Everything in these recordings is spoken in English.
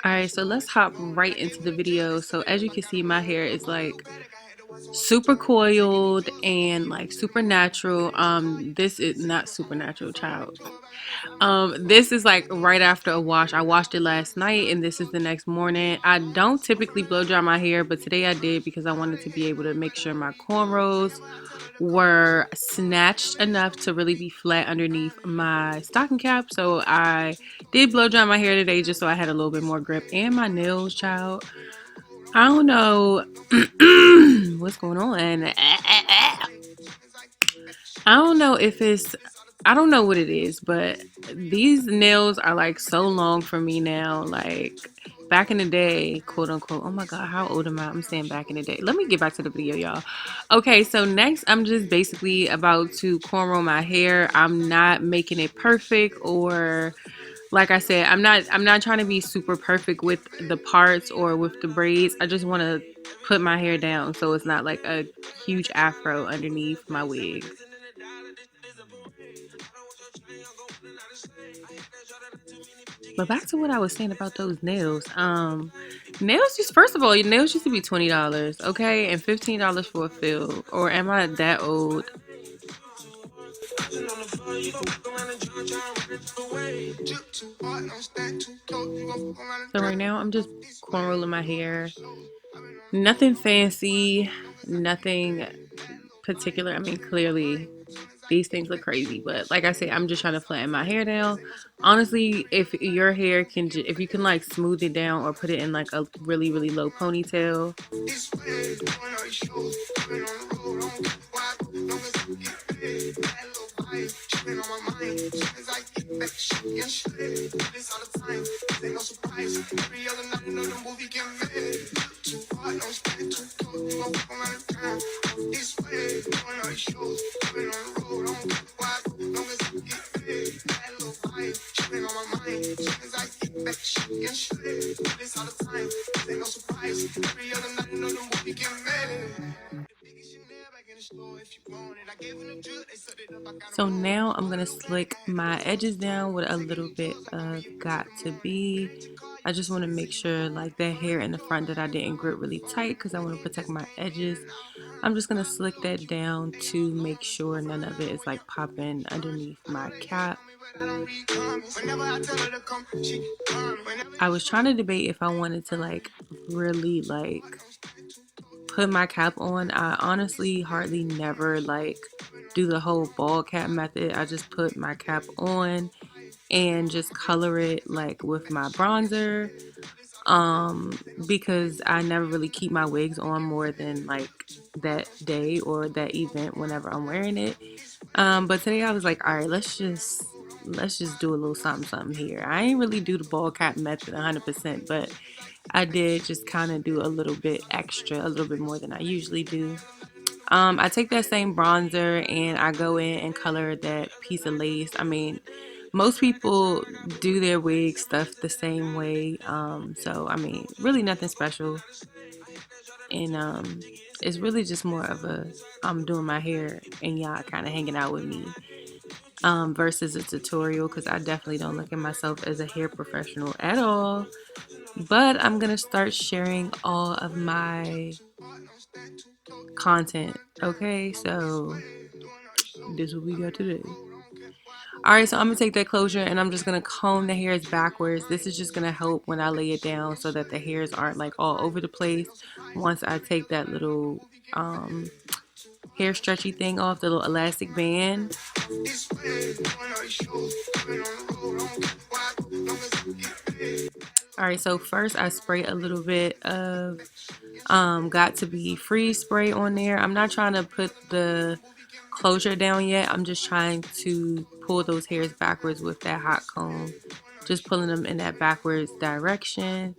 Alright, so let's hop right into the video. So as you can see, my hair is like super coiled and like super natural. This is not supernatural, child. This is like right after a wash. I washed it last night and this is the next morning. I don't typically blow dry my hair, but today I did because I wanted to be able to make sure my cornrows were snatched enough to really be flat underneath my stocking cap. So I did blow dry my hair today just so I had a little bit more grip. And my nails, child, I don't know what's going on. I don't know if it's, I don't know what it is, but these nails are like so long for me now. Like back in the day, quote unquote. Oh my God, how old am I? I'm saying back in the day. Let me get back to the video, y'all. Okay, so next I'm just basically about to cornrow my hair. I'm not making it perfect, or like I said, I'm not trying to be super perfect with the parts or with the braids. I just want to put my hair down so it's not like a huge afro underneath my wig. But back to what I was saying about those nails. Nails just, first of all, your nails used to be $20, okay, and $15 for a fill. Or am I that old? So right now I'm just cornrolling my hair. Nothing fancy, nothing particular. I mean, clearly these things look crazy, but like I said, I'm just trying to flatten my hair down. Honestly, if your hair can, if you can like smooth it down or put it in like a really, really low ponytail. So now I'm gonna slick my edges down with a little bit of Got To Be. I just want to make sure like that hair in the front that I didn't grip really tight because I want to protect my edges. I'm just gonna slick that down to make sure none of it is like popping underneath my cap. I was trying to debate if I wanted to like really like put my cap on. I honestly hardly never like do the whole ball cap method. I just put my cap on and just color it like with my bronzer, because I never really keep my wigs on more than like that day or that event whenever I'm wearing it. But today I was like, all right, let's just do a little something something here. I ain't really do the ball cap method 100%, but I did just kind of do a little bit extra, a little bit more than I usually do. I take that same bronzer and I go in and color that piece of lace. I mean, most people do their wig stuff the same way. So I mean, really nothing special. And it's really just more of a I'm doing my hair and y'all kind of hanging out with me, versus a tutorial, because I definitely don't look at myself as a hair professional at all. But I'm gonna start sharing all of my content. Okay, so this is what we got today. Alright, so I'm gonna take that closure and I'm just gonna comb the hairs backwards. This is just gonna help when I lay it down so that the hairs aren't like all over the place. Once I take that little hair stretchy thing off, the little elastic band. Alright, so first I spray a little bit of Got To Be freeze spray on there. I'm not trying to put the closure down yet. I'm just trying to pull those hairs backwards with that hot comb. Just pulling them in that backwards direction.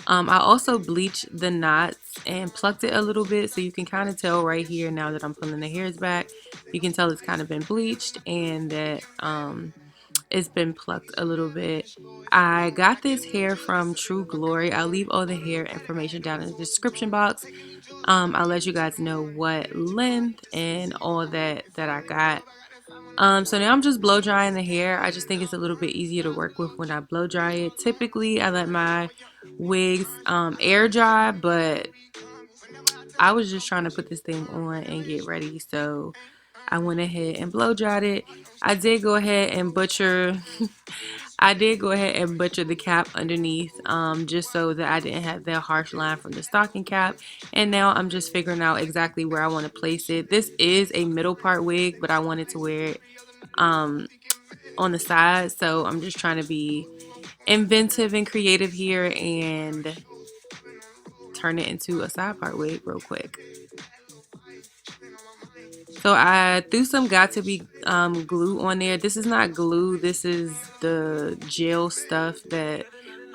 I also bleached the knots and plucked it a little bit, so you can kind of tell right here now that I'm pulling the hairs back. You can tell it's kind of been bleached and that it's been plucked a little bit. I got this hair from True Glory. I'll leave all the hair information down in the description box. I'll let you guys know what length and all that I got. So now I'm just blow drying the hair. I just think it's a little bit easier to work with when I blow dry it. Typically, I let my wigs air dry, but I was just trying to put this thing on and get ready. So I went ahead and blow dried it. I did go ahead and butcher I did go ahead and butcher the cap underneath, just so that I didn't have that harsh line from the stocking cap. And now I'm just figuring out exactly where I want to place it. This is a middle part wig, but I wanted to wear it um, on the side. So I'm just trying to be inventive and creative here and turn it into a side part wig real quick. So I threw some got to be glue on there. This is not glue. This is the gel stuff that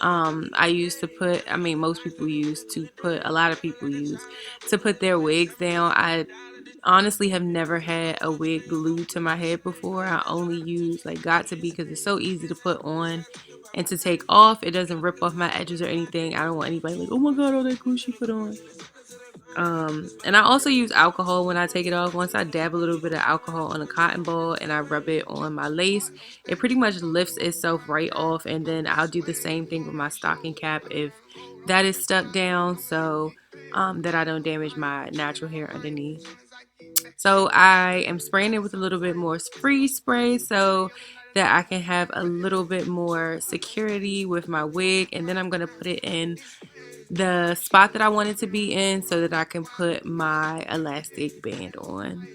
I used to put. I mean, most people use to put. A lot of people use to put their wigs down. I honestly have never had a wig glued to my head before. I only use like got to be because it's so easy to put on and to take off. It doesn't rip off my edges or anything. I don't want anybody like, oh my god, all that glue she put on. And I also use alcohol when I take it off. Once I dab a little bit of alcohol on a cotton ball and I rub it on my lace, it pretty much lifts itself right off. And then I'll do the same thing with my stocking cap if that is stuck down, so that I don't damage my natural hair underneath. So I am spraying it with a little bit more freeze spray so that I can have a little bit more security with my wig. And then I'm going to put it in the spot that I want it to be in so that I can put my elastic band on.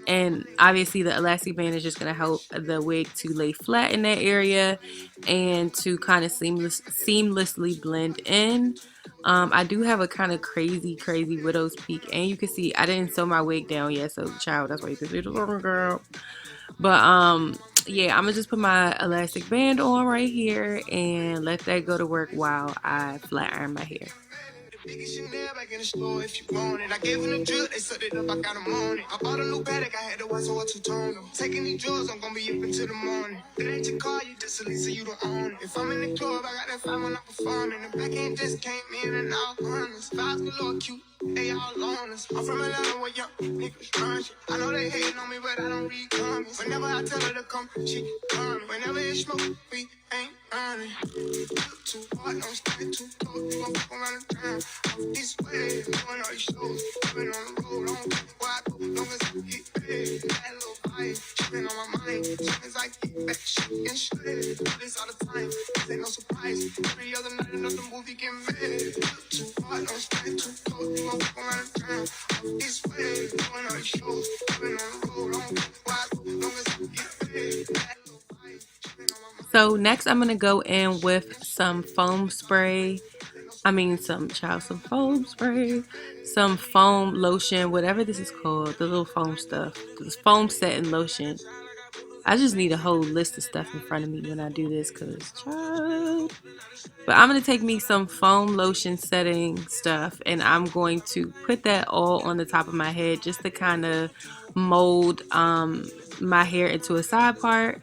And obviously the elastic band is just going to help the wig to lay flat in that area and to kind of seamlessly blend in. I do have a kind of crazy widow's peak, and you can see I didn't sew my wig down yet, so child, that's why you can see the little girl. But yeah, I'm gonna just put my elastic band on right here and let that go to work while I flat iron my hair. Biggest Chanel back in the store if you want it. I gave them the drip, they sucked it up, I got them on it. I bought a new paddock, I had to watch what you turn them. Taking these drugs, I'm gonna be up until the morning. It ain't your car, you just a lease, so you don't own it. If I'm in the club, I got that fine when I'm performing. The back end just came in and out honest. Vibes galore cute, they all on us. I'm from Atlanta where young niggas run shit. I know they hating on me, but I don't read comments. Whenever I tell her to come, she coming. Whenever it's smoke, we ain't running. Too hard, don't stay too close. You gon' fuck around the town. This way, doing all these shows. Been on the road, I don't care where I go. Long as I get paid. That little vibe, tripping on my mind. Soon as I get back, shit and shit. Do this all the time, this ain't no surprise. Every other night, another movie get made. Too hard, don't stay too close. You gon' fuck around the town. This way, doing all these shows. Been on the road, I don't care where I go. Long as I get paid. That little vibe, tripping on my mind. So next I'm gonna go in with some foam spray. Some foam spray, some foam lotion, whatever this is called, the little foam stuff, this foam setting lotion. I just need a whole list of stuff in front of me when I do this, cause child. But I'm going to take me some foam lotion setting stuff and I'm going to put that all on the top of my head just to kind of mold my hair into a side part,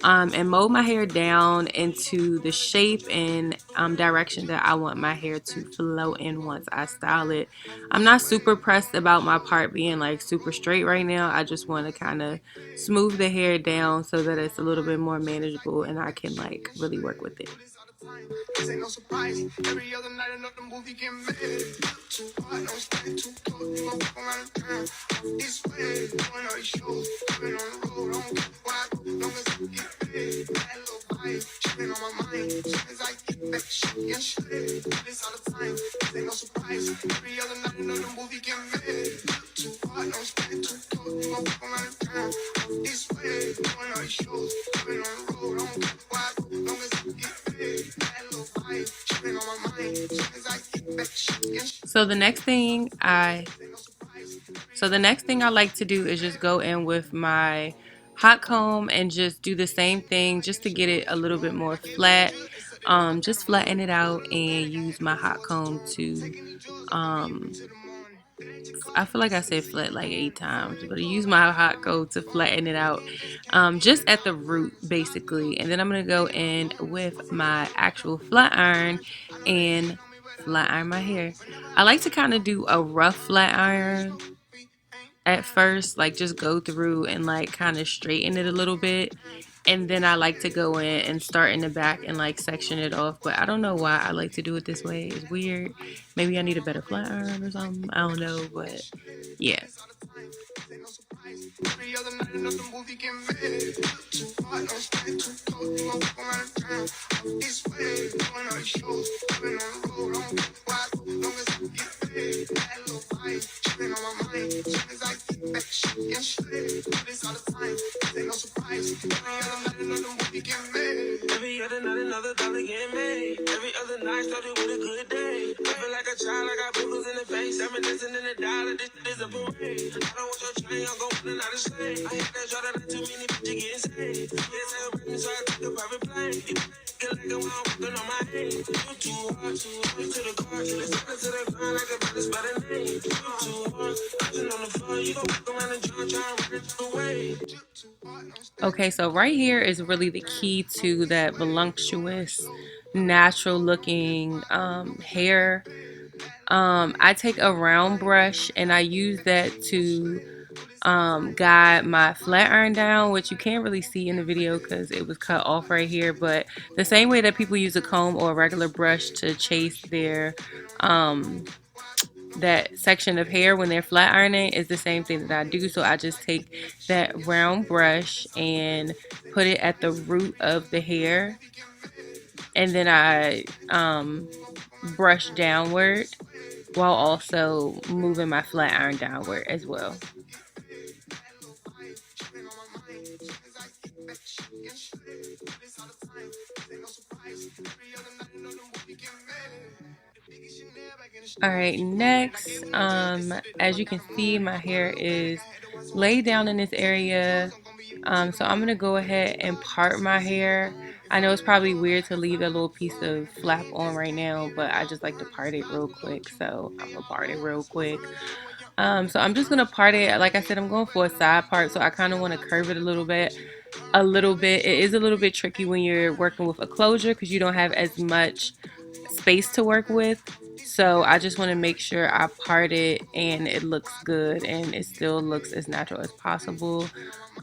and mold my hair down into the shape and direction that I want my hair to flow in once I style it. I'm not super pressed about my part being like super straight right now. I just want to kind of smooth the hair down so that it's a little bit more manageable and I can like really work with it. This ain't no surprise. Every other night another movie get made. Too hard, don't stay too close. You gon' fuck around the town. This way, doing all these shows. Been on the road, I don't care where I go. Long as I get paid. That little vibe, tripping on my mind. Soon as I get back, shit and shit. Do this all the time. This ain't no surprise. Every other night another movie get made. Too hard, don't stay too close. You gon' fuck around the town. This way, doing all these shows. Been on the road, I don't care where I go. Long as I get paid. So the next thing I like to do is just go in with my hot comb and just do the same thing just to get it a little bit more flat. Just flatten it out and use my hot comb to I feel like I said flat like 8 times, but I use my hot comb to flatten it out, just at the root basically. And then I'm gonna go in with my actual flat iron and flat iron my hair. I like to kind of do a rough flat iron at first, like just go through and like kind of straighten it a little bit. And then I like to go in and start in the back and like section it off. But I don't know why I like to do it this way. It's weird. Maybe I need a better flat iron or something. I don't know. But yeah. Every other night another movie get made. Too hot, don't stay too cold. You won't come around town. This way, going on shows. Living on the road, I don't give why. Long as I get paid. That little vibe, chilling on my mind. Soon as I get back, shit get straight. Do this all the time, ain't no surprise. Every other night another movie get made. Every other night another dollar get made. Every other night started with a good day. I feel like a child, I got boogers in the face. I'm dancing in the dollar, this is a parade. I don't want your chain, I'm going out of slave. I hit that shot, not too many bitches getting saved. Yes, I'm rapping, so I took a private plane. You get like I'm walking on my head. You too hard to the car, to the center, to the ground, like a brother's by the name. You too hard, touching on the floor, you gon' walk around the joint, try and run it away. Okay, so right here is really the key to that voluptuous, natural looking hair. I take a round brush and I use that to guide my flat iron down, which you can't really see in the video because it was cut off right here. But the same way that people use a comb or a regular brush to chase their that section of hair when they're flat ironing is the same thing that I do. So I just take that round brush and put it at the root of the hair, and then I brush downward while also moving my flat iron downward as well. All right, next, as you can see, my hair is laid down in this area. So I'm gonna go ahead and part my hair. I know it's probably weird to leave a little piece of flap on right now, but I just like to part it real quick. So I'm gonna part it real quick. So I'm just gonna part it. Like I said, I'm going for a side part, so I kind of want to curve it a little bit. It is a little bit tricky when you're working with a closure because you don't have as much space to work with. So I just want to make sure I part it and it looks good and it still looks as natural as possible.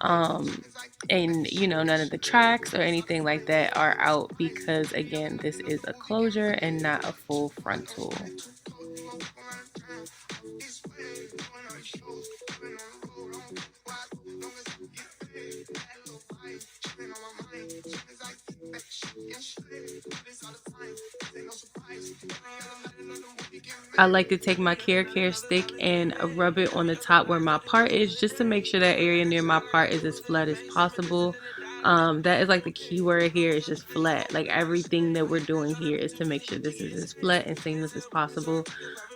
Um, and you know, none of the tracks or anything like that are out because again, this is a closure and not a full frontal. I like to take my care stick and rub it on the top where my part is, just to make sure that area near my part is as flat as possible. That is like the key word here, is just flat. Like everything that we're doing here is to make sure this is as flat and seamless as possible.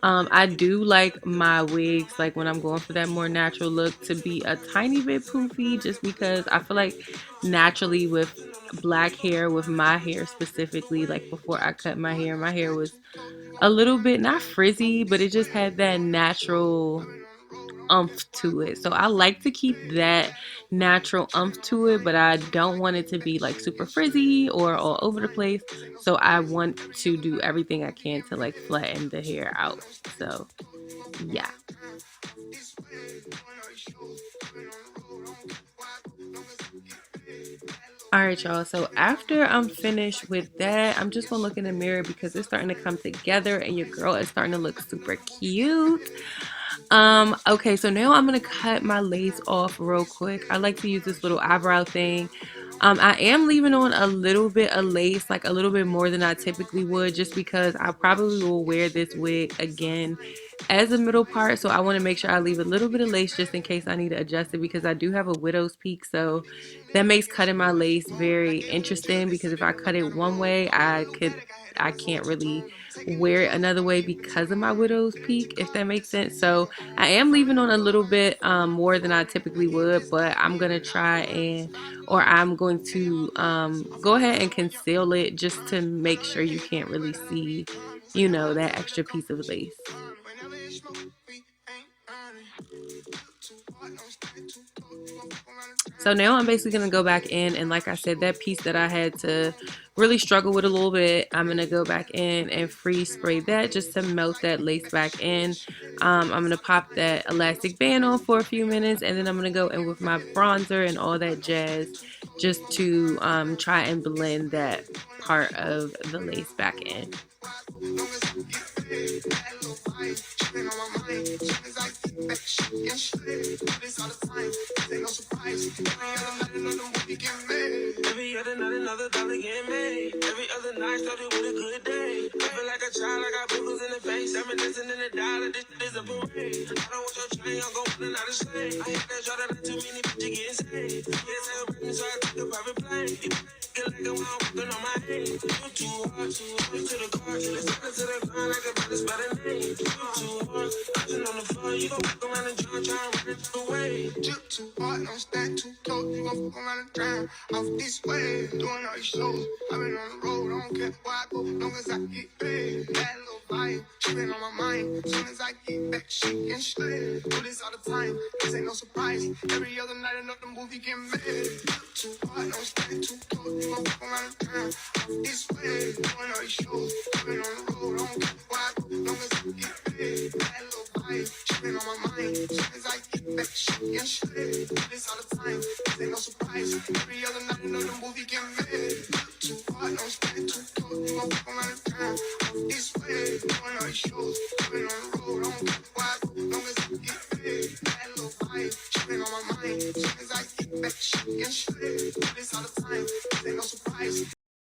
I do like my wigs, like when I'm going for that more natural look, to be a tiny bit poofy, just because I feel like naturally with black hair, with my hair specifically, like before I cut my hair was a little bit not frizzy, but it just had that natural umph to it. So I like to keep that natural umph to it, but I don't want it to be like super frizzy or all over the place. So I want to do everything I can to like flatten the hair out. So yeah. Alright, y'all, so after I'm finished with that, I'm just gonna look in the mirror because it's starting to come together and your girl is starting to look super cute. Okay, so now I'm gonna cut my lace off real quick. I like to use this little eyebrow thing. I am leaving on a little bit of lace, like a little bit more than I typically would, just because I probably will wear this wig again as a middle part. So I want to make sure I leave a little bit of lace just in case I need to adjust it, because I do have a widow's peak. So that makes cutting my lace very interesting, because if I cut it one way, I can't really wear it another way because of my widow's peak, if that makes sense. So I am leaving on a little bit more than I typically would, but I'm gonna try and, or I'm going to go ahead and conceal it just to make sure you can't really see, you know, that extra piece of lace. So now I'm basically going to go back in, and like I said, that piece that I had to really struggle with a little bit, I'm going to go back in and freeze spray that just to melt that lace back in. I'm going to pop that elastic band on for a few minutes, and then I'm going to go in with my bronzer and all that jazz just to try and blend that part of the lace back in. Every other night another dollar get made. Every other night started with a good day. I feel like a child, I got boogers in the face. Reminiscing in the dollar, this is a parade. I don't want your chain, I'm going out of slave. I hate that y'all that not too many bitches getting saved. Yes, I'm rapping, so I took a private plane. Get like I'm walking on my hands. You too hard to the car. Let's take it to the ground like a brother's better name. You too hard, nothing on the floor. You gon' fuck around and try and run it away. You too hard, don't stand too close. You gon' fuck around and drown off this way. Doing all these shows, I've been on the road. I don't care where I go, long as I get paid. That little vibe, she been on my mind. Soon as I get back, she can straight. Do this all the time, this ain't no surprise. Every other night another movie get made. Too hard, don't stand too close. You gon' fuck around and drown off this way. Doing all these shows, I've been on the road. I don't care where I go, long as I get paid. That little vibe, she been on my mind. Soon as I get back, she can straight. Do this all the time, this ain't no surprise. Every other night another movie get made. Too hard, don't stand too close. You gon' fuck around and drown off this way. Doing all these shows, I've been on the road. I don't care where I go, long as I get paid. That little vibe, she been on my mind. Soon as I get back, she can straight. Do this all the time, this ain't no surprise.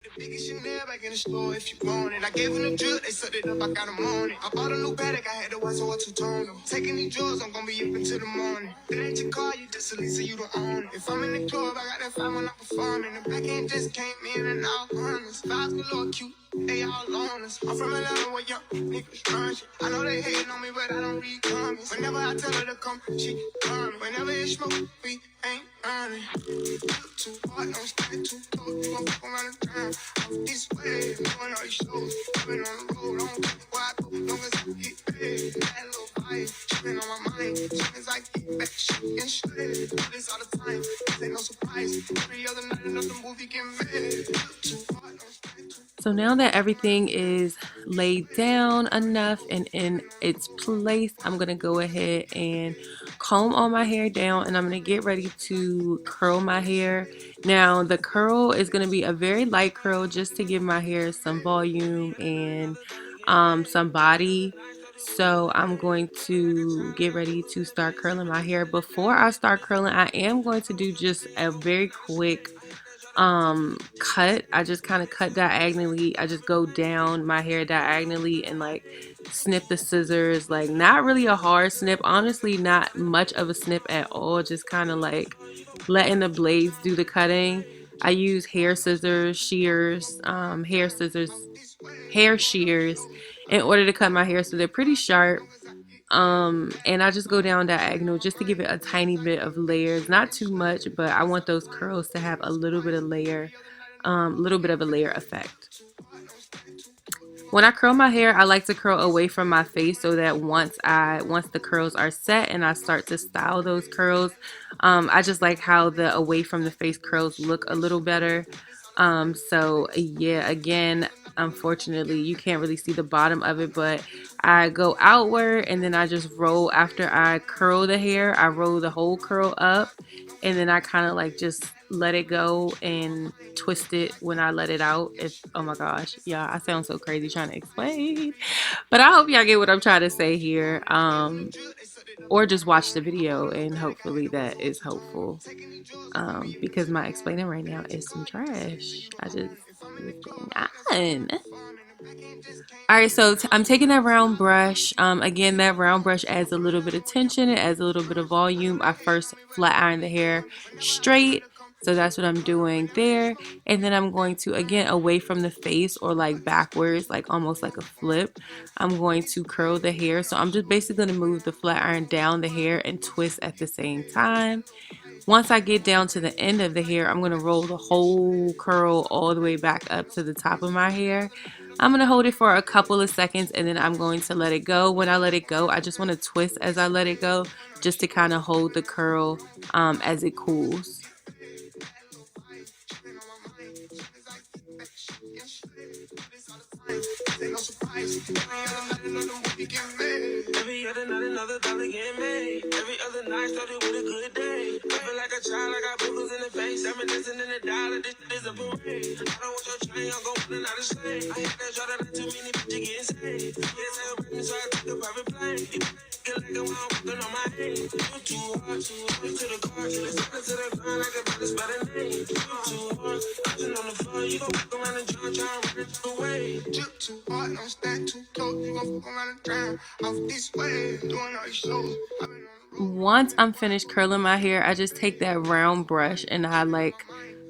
The biggest Chanel back in the store if you want it. I gave them the drip, they sucked it up, I got them on it. I bought a new paddock, I had to watch so I two-tone them. Taking these drugs, I'm gonna be up until the morning. It ain't your car, you just a lease, so you don't own it. If I'm in the club, I got that fine when I'm performing. The back end just came in and out honest. Vibes galore cute, they all on us. I'm from Atlanta where young niggas run shit. I know they hating on me, but I don't read comments. Whenever I tell her to come, she come. Whenever it's smoke, we ain't running. Too hard, don't stand too close. You gon' fuck around and drown off this way. Doing all these shows, I've been on the road. I don't care where I go, long as I get paid. That little vibe, she been on my mind. Soon as I get back, she can straight. Do this all the time, this ain't no surprise. Every other night another movie get made. Too hard, don't stand too. So now that everything is laid down enough and in its place, I'm going to go ahead and comb all my hair down, and I'm going to get ready to curl my hair. Now the curl is going to be a very light curl just to give my hair some volume and some body. So I'm going to get ready to start curling my hair. Before I start curling, I am going to do just a very quick cut. I just kind of cut diagonally. I just go down my hair diagonally and like snip the scissors, like not really a hard snip, honestly not much of a snip at all, just kind of like letting the blades do the cutting. I use hair scissors, shears, hair shears in order to cut my hair, so they're pretty sharp. And I just go down diagonal just to give it a tiny bit of layers, not too much, but I want those curls to have a little bit of layer, little bit of a layer effect. When I curl my hair, I like to curl away from my face so that once the curls are set and I start to style those curls, I just like how the away from the face curls look a little better. So yeah, again, unfortunately you can't really see the bottom of it, but I go outward and then I just roll. After I curl the hair, I roll the whole curl up, and then I kind of like just let it go and twist it when I let it out. If, oh my gosh, yeah, I sound so crazy trying to explain, but I hope y'all get what I'm trying to say here. Or just watch the video and hopefully that is helpful. Because my explaining right now is some trash. I just, what's going on? Alright, so I'm taking that round brush. Again, that round brush adds a little bit of tension. It adds a little bit of volume. I first flat iron the hair straight. So that's what I'm doing there. And then I'm going to, again, away from the face or like backwards, like almost like a flip. I'm going to curl the hair. So I'm just basically going to move the flat iron down the hair and twist at the same time. Once I get down to the end of the hair, I'm going to roll the whole curl all the way back up to the top of my hair. I'm going to hold it for a couple of seconds and then I'm going to let it go. When I let it go, I just want to twist as I let it go just to kind of hold the curl as it cools. Every other night, another dollar get made. Every other night started with a good day. I feel like a child, I got boogers in the face. Reminiscing in the dollar, this is a parade. I don't want your chain, I'm going out of slave. I hate that y'all that too many bitches getting saved. Yes, I bring me, so I took a private plane. Get like I'm walking on my head. You too hard, to the car. Let's get to the grind like a brother's better name. You too hard, touching on the floor. You gon' walk around and try and run it away. You too hard, don't stand too close. You gon' fuck around and drown off this way. Doing all these shows. Once I'm finished curling my hair, I just take that round brush and I like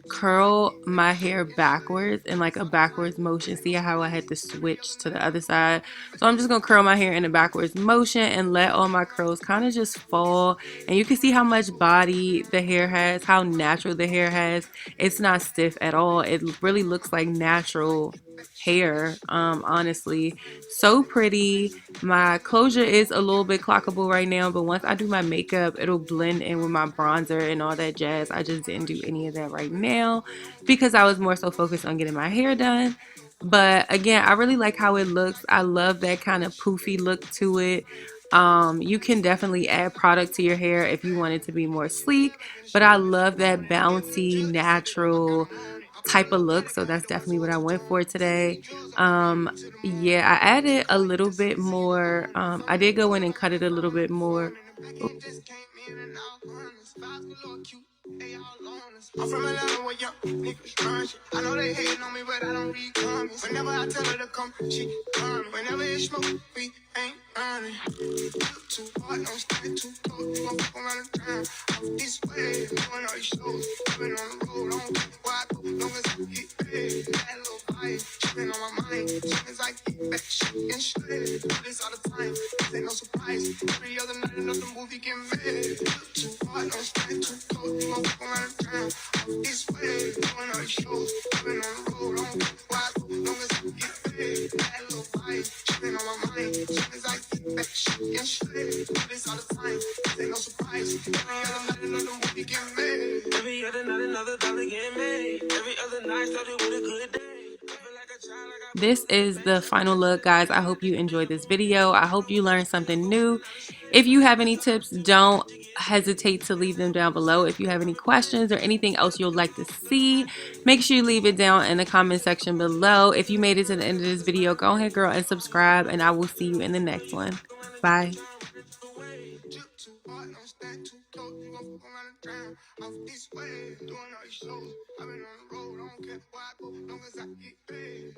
curl my hair backwards in like a backwards motion. See how I had to switch to the other side? So I'm just gonna curl my hair in a backwards motion and let all my curls kind of just fall. And you can see how much body the hair has, how natural the hair has. It's not stiff at all. It really looks like natural hair, honestly. So pretty. My closure is a little bit clockable right now, but once I do my makeup, it'll blend in with my bronzer and all that jazz. I just didn't do any of that right now because I was more so focused on getting my hair done. But again, I really like how it looks. I love that kind of poofy look to it. You can definitely add product to your hair if you want it to be more sleek, but I love that bouncy, natural type of look, so that's definitely what I went for today. Yeah, I added a little bit more. I did go in and cut it a little bit more. I'm from Atlanta where young niggas run shit. I know they hating on me, but I don't read comments. Whenever I tell her to come, she coming. Whenever it's smoke, we ain't running. Too hard, don't stand too close. You gon' fuck around the town off this way. Doing all these shows, been on the road. I don't care where I go, long as I get paid. That little vibe, tripping on my mind. Soon as I get back, shooting straight. Do this all the time, this ain't no surprise. Every other night, another movie get made. Too hard, don't stand too close. You gon' fuck around the town off this way. Doing all these shows, been on the road. I don't care where I go, long as I get paid. That little vibe, tripping on my mind. Soon as I get back, shooting straight. Do this all the time, this ain't no surprise. Every other night, another movie get made. Every other night, another dollar get made. Every other night started with a good day. This is the final look, guys. I hope you enjoyed this video. I hope you learned something new. If you have any tips, don't hesitate to leave them down below. If you have any questions or anything else you'd like to see, make sure you leave it down in the comment section below. If you made it to the end of this video, go ahead, girl, and subscribe, and I will see you in the next one. Bye. Off this way, doing all these shows. I've been on the road, I don't care where I go, long as I get paid.